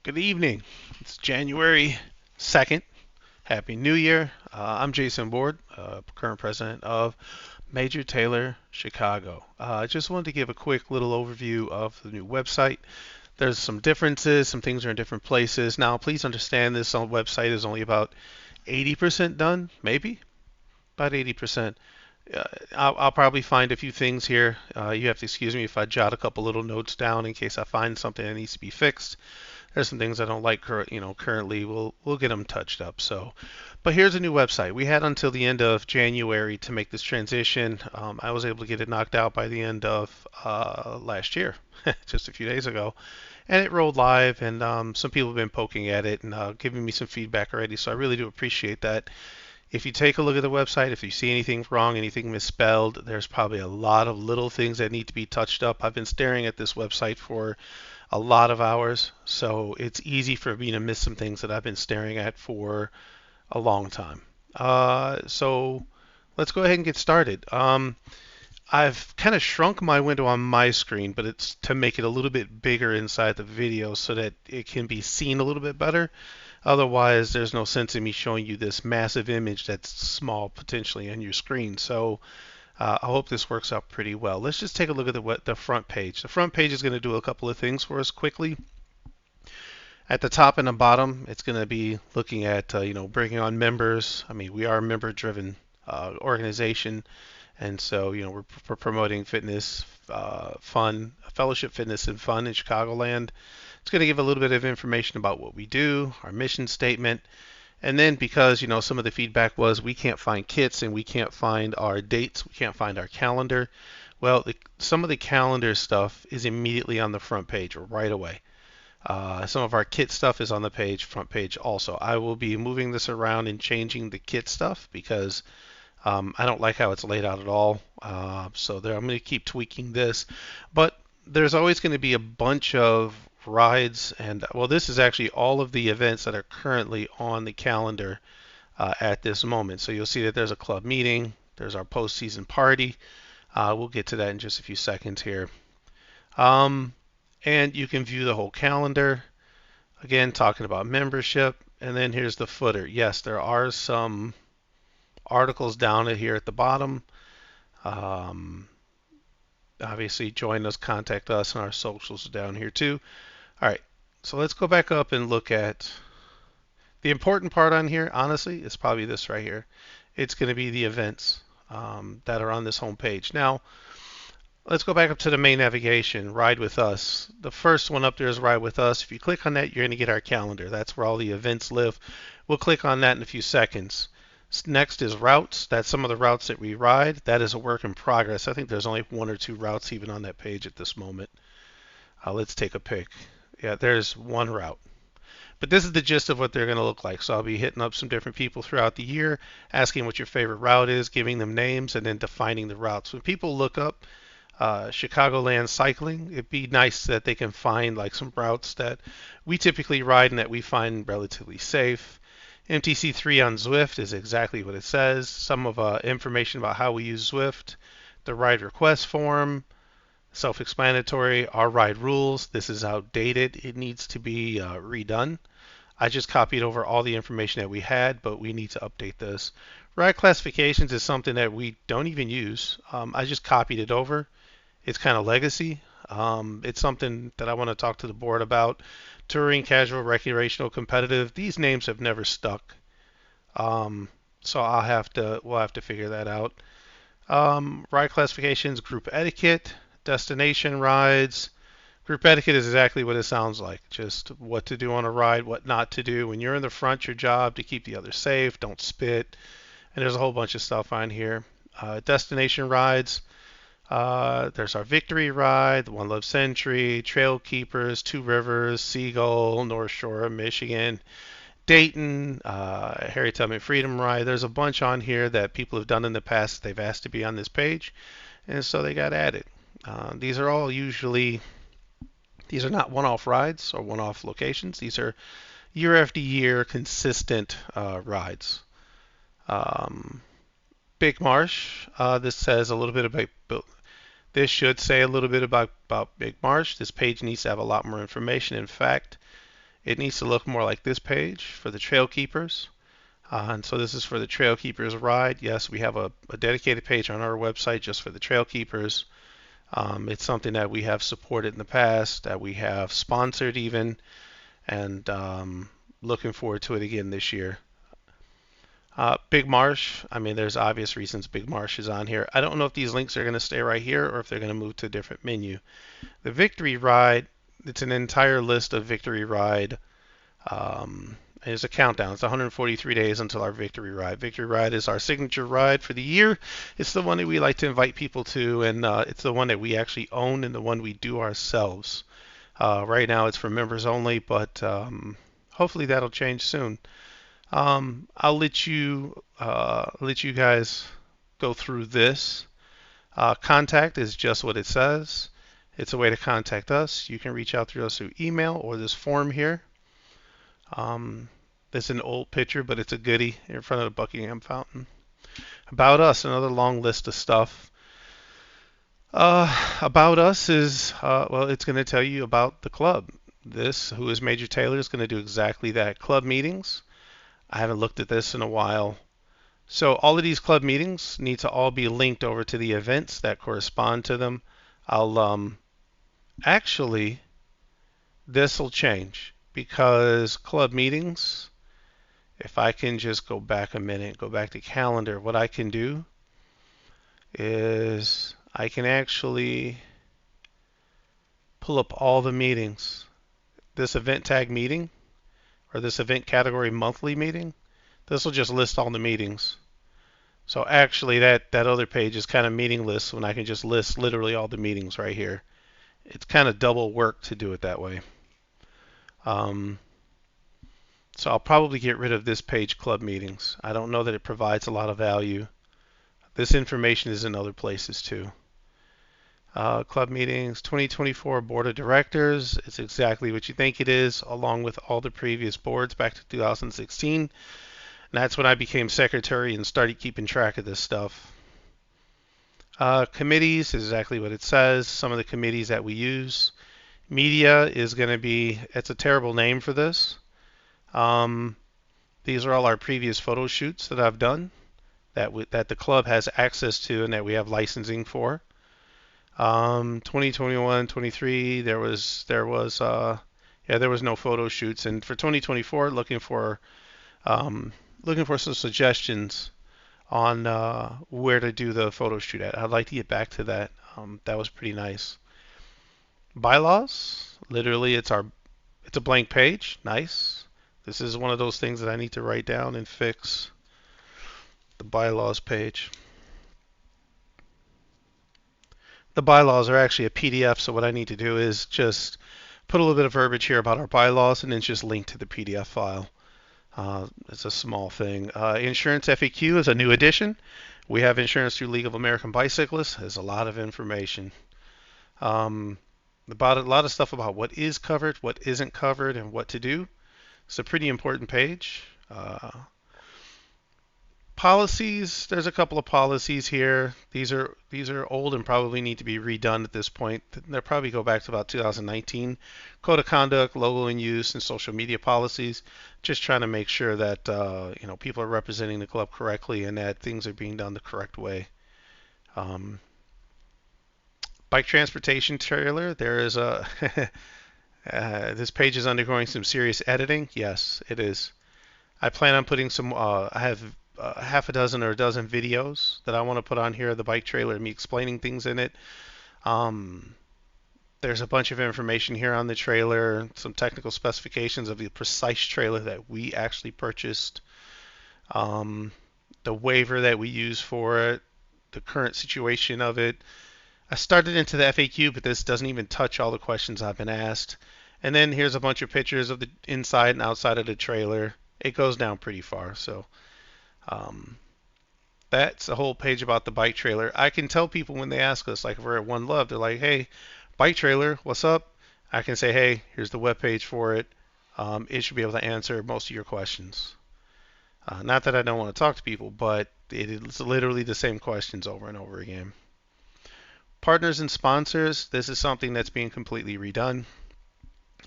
Good evening. It's January 2nd. Happy New Year. I'm Jason Ward, current president of Major Taylor Chicago. I just wanted to give a quick little overview of the new website. There's some differences, some things are in different places. Now, please understand this website is only about 80% done, maybe about 80%. I'll probably find a few things here. You have to excuse me if I jot a couple little notes down in case I find something that needs to be fixed. There's some things I don't like currently. We'll get them touched up. So, but here's a new website. We had until the end of January to make this transition. I was able to get it knocked out by the end of last year, just a few days ago, and it rolled live. And some people have been poking at it and giving me some feedback already. So I really do appreciate that. If you take a look at the website, if you see anything wrong, anything misspelled, there's probably a lot of little things that need to be touched up. I've been staring at this website for a lot of hours, so it's easy for me to miss some things that I've been staring at for a long time. So let's go ahead and get started. I've kind of shrunk my window on my screen, but it's to make it a little bit bigger inside the video so that it can be seen a little bit better. Otherwise, there's no sense in me showing you this massive image that's small potentially on your screen. So I hope this works out pretty well. Let's just take a look at the front page. The front page is going to do a couple of things for us quickly. At the top and the bottom, it's going to be looking at bringing on members. I mean, we are a member-driven organization, and so we're promoting fitness, fun, fellowship, fitness, and fun in Chicagoland. It's going to give a little bit of information about what we do, our mission statement, and then because some of the feedback was we can't find kits and we can't find our dates, we can't find our calendar. Well, some of the calendar stuff is immediately on the front page right away. Some of our kit stuff is on the front page also. I will be moving this around and changing the kit stuff because I don't like how it's laid out at all. So there, I'm going to keep tweaking this. But there's always going to be a bunch of rides, and well, this is actually all of the events that are currently on the calendar at this moment. So you'll see that there's a club meeting, there's our postseason party. We'll get to that in just a few seconds here. Um, and you can view the whole calendar. Again, talking about membership. And then here's the footer. Yes, there are some articles down here at the bottom. Um, Obviously, join us, contact us, and our socials are down here too. All right, so let's go back up and look at the important part on here. Honestly, is probably this right here. It's going to be the events that are on this home page. Now, let's go back up to the main navigation, Ride with Us. The first one up there is Ride with Us. If you click on that, you're going to get our calendar. That's where all the events live. We'll click on that in a few seconds. Next is routes. That's some of the routes that we ride. That is a work in progress. I think there's only one or two routes even on that page at this moment. Let's take a pick. Yeah, there's one route. But this is the gist of what they're going to look like. So I'll be hitting up some different people throughout the year, asking what your favorite route is, giving them names, and then defining the routes. When people look up Chicagoland cycling, it'd be nice that they can find like some routes that we typically ride and that we find relatively safe. MTC3 on Zwift is exactly what it says. Some of information about how we use Zwift, the ride request form, self-explanatory. Our ride rules. This is outdated. It needs to be redone. I just copied over all the information that we had, but we need to update this. Ride classifications is something that we don't even use. I just copied it over. It's kind of legacy. It's something that I want to talk to the board about. Touring, casual, recreational, competitive. These names have never stuck. So we'll have to figure that out. Ride classifications, group etiquette, destination rides. Group etiquette is exactly what it sounds like. Just what to do on a ride, what not to do. When you're in the front, your job to keep the others safe, don't spit. And there's a whole bunch of stuff on here. Destination rides. There's our Victory Ride, the One Love Century, Trail Keepers, Two Rivers, Seagull, North Shore of Michigan, Dayton, Harry Tubman Freedom Ride. There's a bunch on here that people have done in the past. They've asked to be on this page, and so they got added. These are all usually, these are not one-off rides or one-off locations. These are year after year consistent rides. Um, Big Marsh. This says a little bit about. This should say a little bit about Big Marsh. This page needs to have a lot more information. In fact, It needs to look more like this page for the Trail Keepers. And so this is for the Trail Keepers ride. Yes, we have a dedicated page on our website just for the Trail Keepers. It's something that we have supported in the past, that we have sponsored even, and looking forward to it again this year. Big Marsh, I mean, there's obvious reasons Big Marsh is on here. I don't know if these links are going to stay right here or if they're going to move to a different menu. The Victory Ride, it's an entire list of Victory Ride. There's a countdown. It's 143 days until our Victory Ride. Victory Ride is our signature ride for the year. It's the one that we like to invite people to, and it's the one that we actually own and the one we do ourselves. Right now it's for members only, but hopefully that'll change soon. I'll let you guys go through this. Contact is just what it says. It's a way to contact us. You can reach out to us through email or this form here. It's an old picture, but it's a goodie in front of the Buckingham Fountain. About us, another long list of stuff. About us is, well, it's going to tell you about the club. This, Who is Major Taylor, is going to do exactly that. Club meetings. I haven't looked at this in a while. So all of these club meetings need to all be linked over to the events that correspond to them. I'll actually, this will change because club meetings, if I can just go back a minute, go back to calendar, what I can do is I can actually pull up all the meetings. This event tag meeting or this event category monthly meeting, this will just list all the meetings. So actually that other page is kind of meaningless when I can just list literally all the meetings right here. It's kind of double work to do it that way. So I'll probably get rid of this page, club meetings. I don't know that it provides a lot of value. This information is in other places too. Club meetings, 2024 Board of Directors. It's exactly what you think it is, along with all the previous boards back to 2016. And that's when I became secretary and started keeping track of this stuff. Committees is exactly what it says. Some of the committees that we use. Media is going to be, it's a terrible name for this. These are all our previous photo shoots that I've done that the club has access to and that we have licensing for. 2021, 23, there was no photo shoots, and for 2024, looking for some suggestions on where to do the photo shoot at. I'd like to get back to that. That was pretty nice. Bylaws, literally, it's a blank page. Nice. This is one of those things that I need to write down and fix. The bylaws page. The bylaws are actually a PDF, so what I need to do is just put a little bit of verbiage here about our bylaws and then just link to the PDF file. It's a small thing. Insurance FAQ is a new addition. We have insurance through League of American Bicyclists. There's a lot of information. About a lot of stuff about what is covered, what isn't covered, and what to do. It's a pretty important page. Policies, there's a couple of policies here. These are old and probably need to be redone at this point. They'll probably go back to about 2019. Code of conduct, logo in use, and social media policies. Just trying to make sure that people are representing the club correctly and that things are being done the correct way. Bike transportation trailer. There is a this page is undergoing some serious editing. Yes, it is. I plan on putting some. I have half a dozen or a dozen videos that I want to put on here. The bike trailer, me explaining things in it. There's a bunch of information here on the trailer, some technical specifications of the precise trailer that we actually purchased, the waiver that we use for it, the current situation of it. I started into the FAQ, but this doesn't even touch all the questions I've been asked. And then here's a bunch of pictures of the inside and outside of the trailer. It goes down pretty far, so that's a whole page about the bike trailer. I can tell people when they ask us, like if we're at One Love, they're like, hey, bike trailer, what's up? I can say, hey, here's the webpage for it. It should be able to answer most of your questions. Not that I don't want to talk to people, but it's literally the same questions over and over again. Partners and sponsors, this is something that's being completely redone.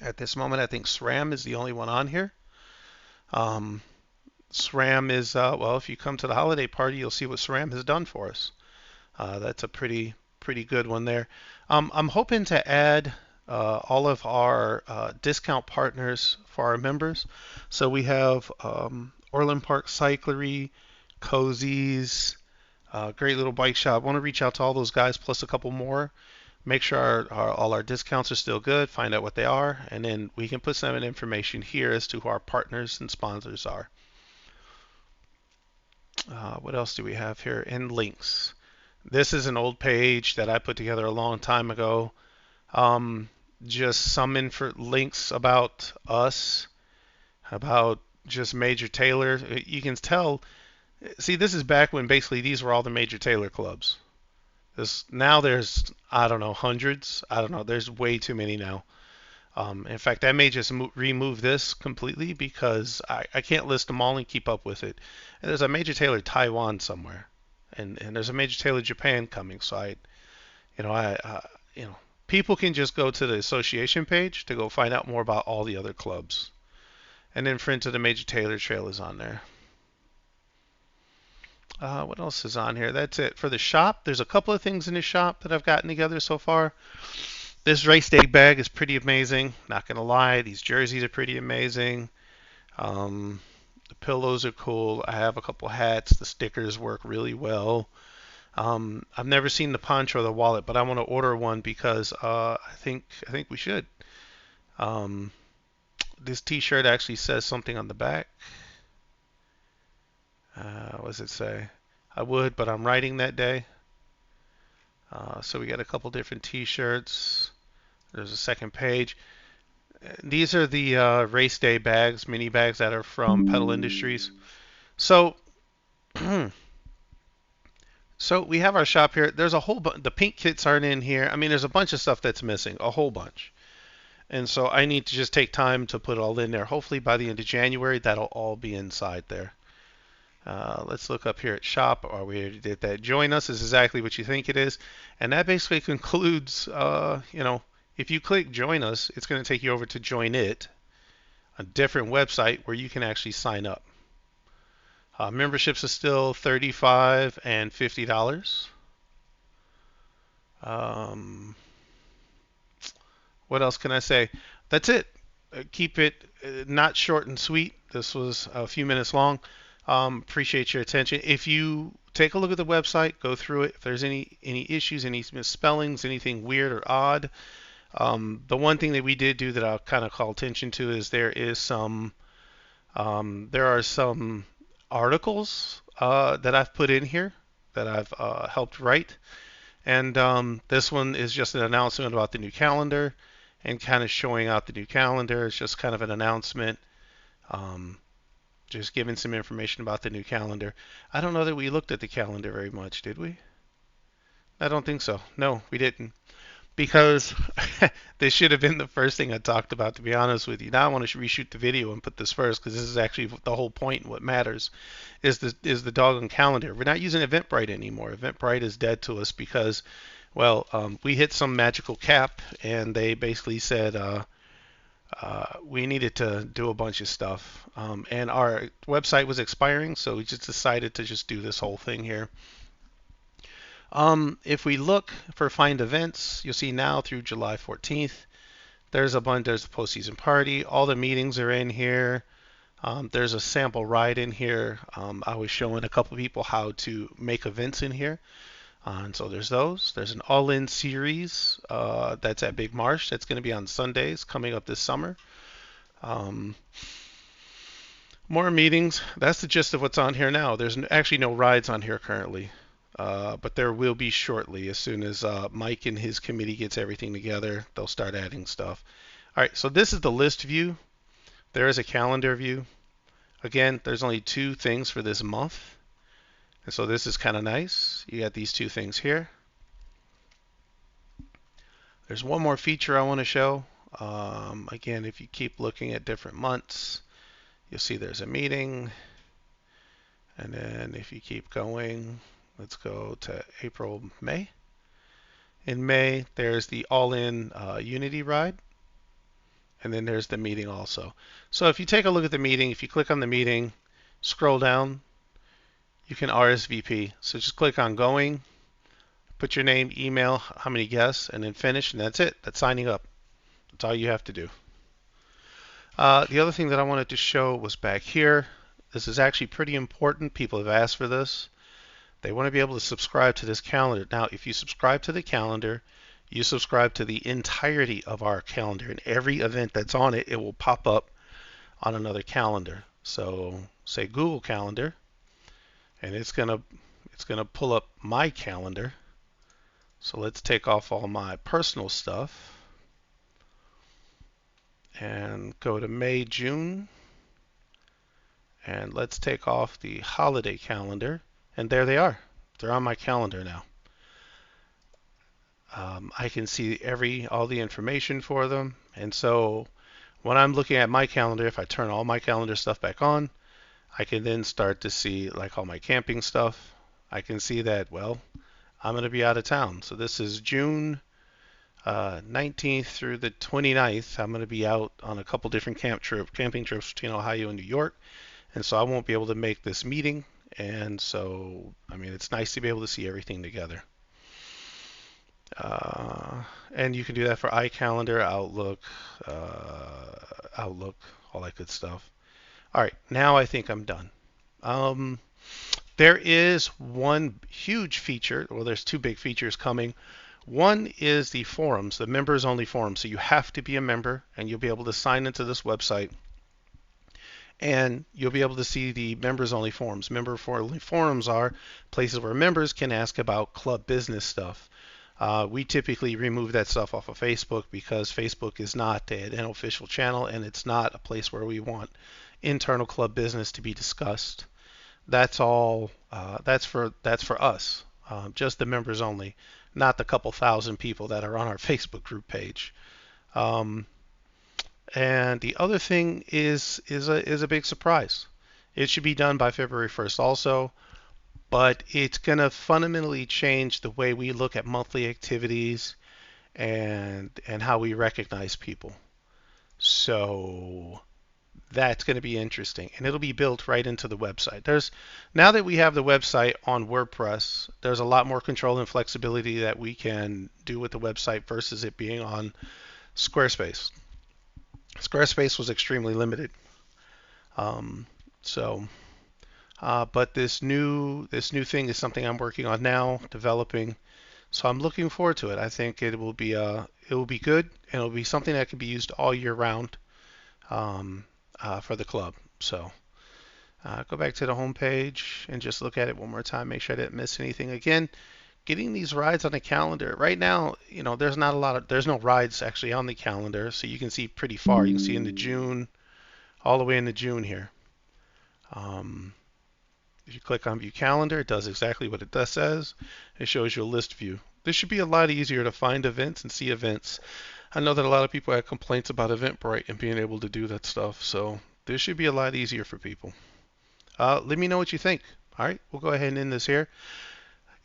At this moment, I think SRAM is the only one on here. Um, SRAM is, well, if you come to the holiday party, you'll see what SRAM has done for us. That's a pretty good one there. I'm hoping to add all of our discount partners for our members. So we have Orland Park Cyclery, Cozy's, great little bike shop. I want to reach out to all those guys plus a couple more. Make sure all our discounts are still good, find out what they are, and then we can put some information here as to who our partners and sponsors are. What else do we have here? In links. This is an old page that I put together a long time ago. Um, just some links about us, about just Major Taylor. You can tell. See, this is back when basically these were all the Major Taylor clubs. Now there's, I don't know, hundreds. I don't know. There's way too many now. In fact, I may just remove this completely because I can't list them all and keep up with it. And there's a Major Taylor Taiwan somewhere, and there's a Major Taylor Japan coming. So you know, people can just go to the association page to go find out more about all the other clubs. And then Friends of the Major Taylor Trail is on there. What else is on here? That's it for the shop. There's a couple of things in the shop that I've gotten together so far. This race day bag is pretty amazing. Not gonna lie, these jerseys are pretty amazing. The pillows are cool. I have a couple hats. The stickers work really well. I've never seen the poncho or the wallet, but I want to order one because I think we should. Um, this T-shirt actually says something on the back. What does it say? I would, but I'm writing that day. So we got a couple different T-shirts. There's a second page. These are the race day bags, mini bags that are from Pedal Industries. So, so we have our shop here. There's a whole bunch. The pink kits aren't in here. I mean, there's a bunch of stuff that's missing, a whole bunch. And so I need to just take time to put it all in there. Hopefully by the end of January, that'll all be inside there. Let's look up here at shop. Oh, we already did that. Join us is exactly what you think it is. And that basically concludes, if you click join us, it's going to take you over to join it, a different website where you can actually sign up. Memberships are still $35 and $50. What else can I say? That's it. Keep it not short and sweet. This was a few minutes long. Appreciate your attention. If you take a look at the website, go through it. If there's any issues, any misspellings, anything weird or odd, the one thing that we did do that I'll kind of call attention to is there are some articles that I've put in here that I've helped write, and this one is just an announcement about the new calendar and kind of showing out the new calendar. It's just kind of an announcement. Just giving some information about the new calendar. I don't know that we looked at the calendar very much, did we? I don't think so. No, we didn't. Because this should have been the first thing I talked about, to be honest with you. Now I want to reshoot the video and put this first because this is actually the whole point and what matters is the doggone calendar. We're not using Eventbrite anymore. Eventbrite is dead to us because, well, we hit some magical cap and they basically said we needed to do a bunch of stuff. And our website was expiring, so we just decided to just do this whole thing here. If we look for find events, you'll see now through July 14th, there's the postseason party. All the meetings are in here. There's a sample ride in here. I was showing a couple people how to make events in here. And so there's those. There's an all-in series that's at Big Marsh. That's going to be on Sundays coming up this summer. More meetings. That's the gist of what's on here now. There's actually no rides on here currently. But there will be shortly. As soon as Mike and his committee gets everything together, they'll start adding stuff. All right, so this is the list view. There is a calendar view. Again, there's only 2 things for this month. And so this is kind of nice. You got these 2 things here. There's one more feature I want to show. Again, if you keep looking at different months, you'll see there's a meeting. And then if you keep going, let's go to April, May. In May, there's the all-in Unity ride. and then there's the meeting also. So if you take a look at the meeting, if you click on the meeting, scroll down, you can RSVP. So just click on going, put your name, email, how many guests, and then finish, and that's it. That's signing up. That's all you have to do. The other thing that I wanted to show was back here. This is actually pretty important. People have asked for this. They want to be able to subscribe to this calendar. Now, if you subscribe to the calendar, you subscribe to the entirety of our calendar, and every event that's on it, it will pop up on another calendar. So say Google Calendar, and it's gonna pull up my calendar. So let's take off all my personal stuff and go to May, June, and let's take off the holiday calendar, and there they are. They're on my calendar now. I can see all the information for them, and so when I'm looking at my calendar, if I turn all my calendar stuff back on, I can then start to see like all my camping stuff. I can see that, well, I'm going to be out of town. So this is June 19th through the 29th. I'm going to be out on a couple different camping trips between Ohio and New York, and so I won't be able to make this meeting. And so, I mean, it's nice to be able to see everything together. And you can do that for iCalendar, Outlook, all that good stuff. All right, now I think I'm done. There is one huge feature, well, there's two big features coming. One is the forums, the members only forums. So you have to be a member, and you'll be able to sign into this website, and you'll be able to see the members only forums. Member only forums are places where members can ask about club business stuff. We typically remove that stuff off of Facebook because Facebook is not an official channel, and it's not a place where we want internal club business to be discussed. That's all. That's for us, just the members only, not the couple thousand people that are on our Facebook group page. And the other thing is a big surprise. It should be done by February 1st also, but it's going to fundamentally change the way we look at monthly activities and how we recognize people. So that's going to be interesting, and it'll be built right into the website. Now that we have the website on WordPress, there's a lot more control and flexibility that we can do with the website versus it being on Squarespace. Squarespace was extremely limited. But this new thing is something I'm working on now, developing. So I'm looking forward to it. I think it will be good, and it'll be something that can be used all year round for the club. So go back to the home page and just look at it one more time. Make sure I didn't miss anything. Again, getting these rides on the calendar. Right now, there's no rides actually on the calendar, so you can see pretty far. You can see into June, all the way into June here. If you click on View Calendar, it does exactly what it says. It shows you a list view. This should be a lot easier to find events and see events. I know that a lot of people have complaints about Eventbrite and being able to do that stuff, so this should be a lot easier for people. Let me know what you think. All right, we'll go ahead and end this here.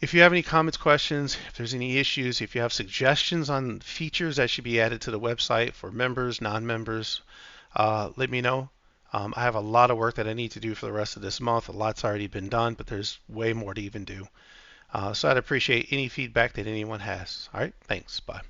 If you have any comments, questions, if there's any issues, if you have suggestions on features that should be added to the website for members, non-members, let me know. I have a lot of work that I need to do for the rest of this month. A lot's already been done, but there's way more to even do. So I'd appreciate any feedback that anyone has. All right, thanks. Bye.